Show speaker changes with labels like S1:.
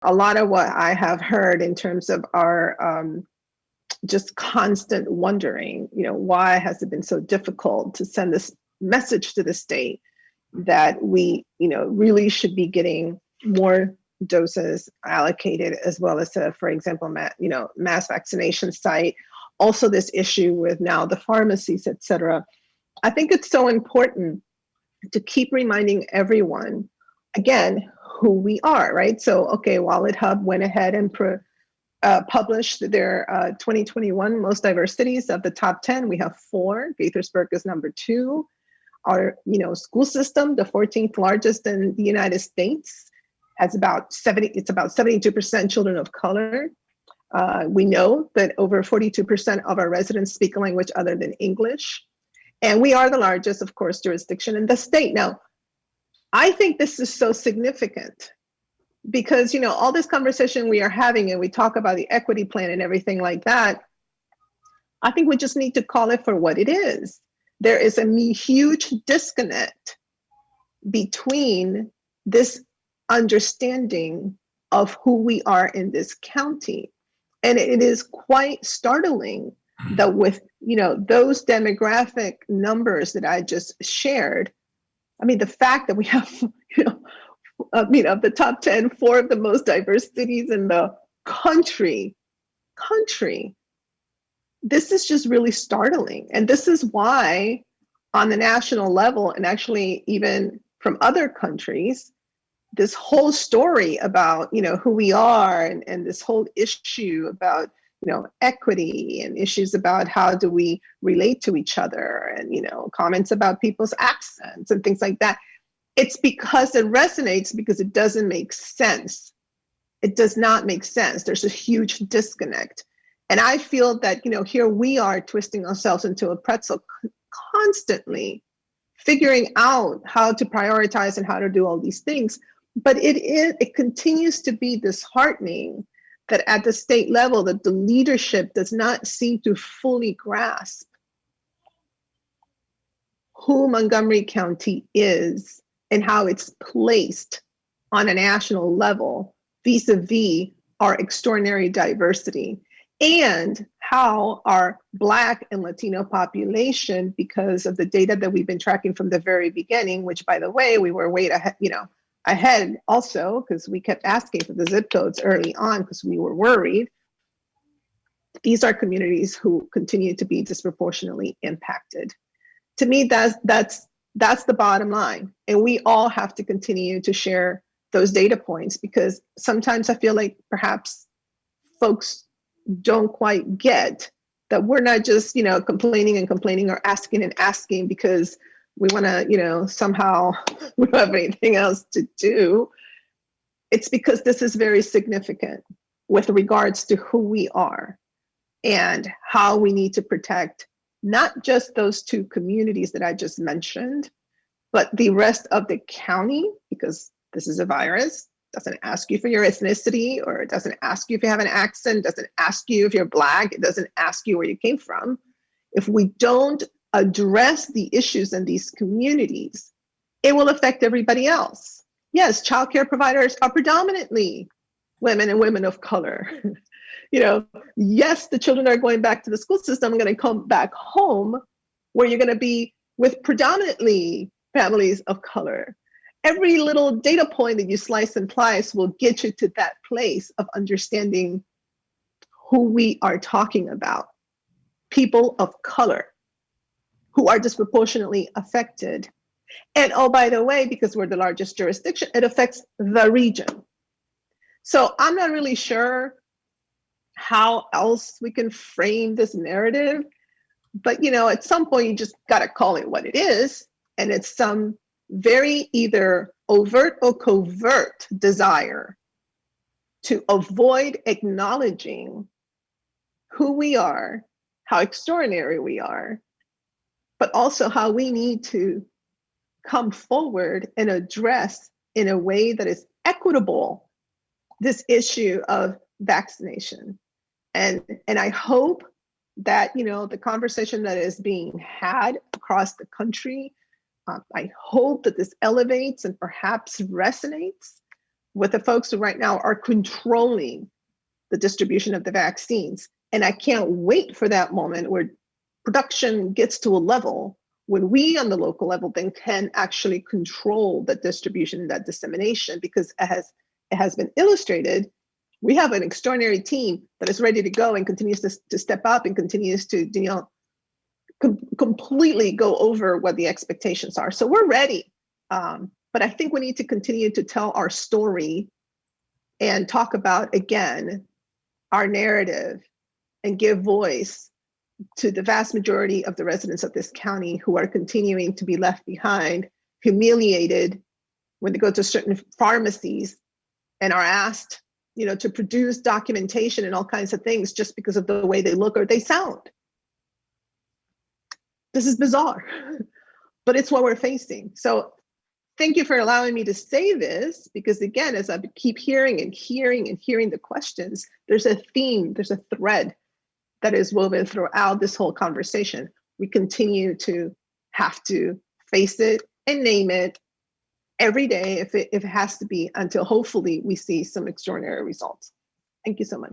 S1: a lot of what I have heard in terms of our just constant wondering, why has it been so difficult to send this message to the state that we, really should be getting more doses allocated, as well as, for example, mass vaccination site. Also, this issue with now the pharmacies, et cetera. I think it's so important to keep reminding everyone, again, who we are, right? So, okay, Wallet Hub went ahead and published their 2021 most diverse cities. Of the top 10, we have 4. Gaithersburg is number 2. Our, school system, the 14th largest in the United States, has about 72% children of color. We know that over 42% of our residents speak a language other than English. And we are the largest, of course, jurisdiction in the state. Now, I think this is so significant because, all this conversation we are having, and we talk about the equity plan and everything like that, I think we just need to call it for what it is. There is a huge disconnect between this understanding of who we are in this county. And it is quite startling that with, those demographic numbers that I just shared, I mean, the fact that we have, of the top 10, 4 of the most diverse cities in the country, this is just really startling. And this is why on the national level, and actually even from other countries, this whole story about, who we are, and this whole issue about, equity, and issues about how do we relate to each other, and, comments about people's accents and things like that. It's because it resonates, because it doesn't make sense. It does not make sense. There's a huge disconnect. And I feel that, here we are twisting ourselves into a pretzel constantly, figuring out how to prioritize and how to do all these things. But it continues to be disheartening that at the state level, that the leadership does not seem to fully grasp who Montgomery County is and how it's placed on a national level vis-a-vis our extraordinary diversity, and how our Black and Latino population, because of the data that we've been tracking from the very beginning, which, by the way, we were way ahead also, because we kept asking for the zip codes early on because we were worried. These are communities who continue to be disproportionately impacted. To me, that's the bottom line. And we all have to continue to share those data points, because sometimes I feel like perhaps folks don't quite get that we're not just, complaining and complaining, or asking and asking because we want to, somehow we don't have anything else to do. It's because this is very significant with regards to who we are and how we need to protect not just those 2 communities that I just mentioned, but the rest of the county, because this is a virus. Doesn't ask you for your ethnicity, or it doesn't ask you if you have an accent, it doesn't ask you if you're Black, it doesn't ask you where you came from. If we don't address the issues in these communities, it will affect everybody else. Yes, childcare providers are predominantly women and women of color. Yes, the children are going back to the school system, going to come back home, where you're going to be with predominantly families of color. Every little data point that you slice and slice will get you to that place of understanding who we are talking about. People of color who are disproportionately affected. And oh, by the way, because we're the largest jurisdiction, it affects the region. So I'm not really sure how else we can frame this narrative, but at some point you just got to call it what it is. And it's some very either overt or covert desire to avoid acknowledging who we are, how extraordinary we are, but also how we need to come forward and address in a way that is equitable this issue of vaccination. And I hope that, the conversation that is being had across the country, I hope that this elevates and perhaps resonates with the folks who right now are controlling the distribution of the vaccines. And I can't wait for that moment where production gets to a level when we on the local level then can actually control the distribution and that dissemination, because it has been illustrated, we have an extraordinary team that is ready to go and continues to step up and continues to completely go over what the expectations are. So we're ready. But I think we need to continue to tell our story and talk about, again, our narrative and give voice to the vast majority of the residents of this county who are continuing to be left behind, humiliated when they go to certain pharmacies and are asked, to produce documentation and all kinds of things just because of the way they look or they sound. This is bizarre, but it's what we're facing. So thank you for allowing me to say this, because again, as I keep hearing the questions, there's a theme, there's a thread that is woven throughout this whole conversation. We continue to have to face it and name it every day if it has to be, until hopefully we see some extraordinary results. Thank you so much.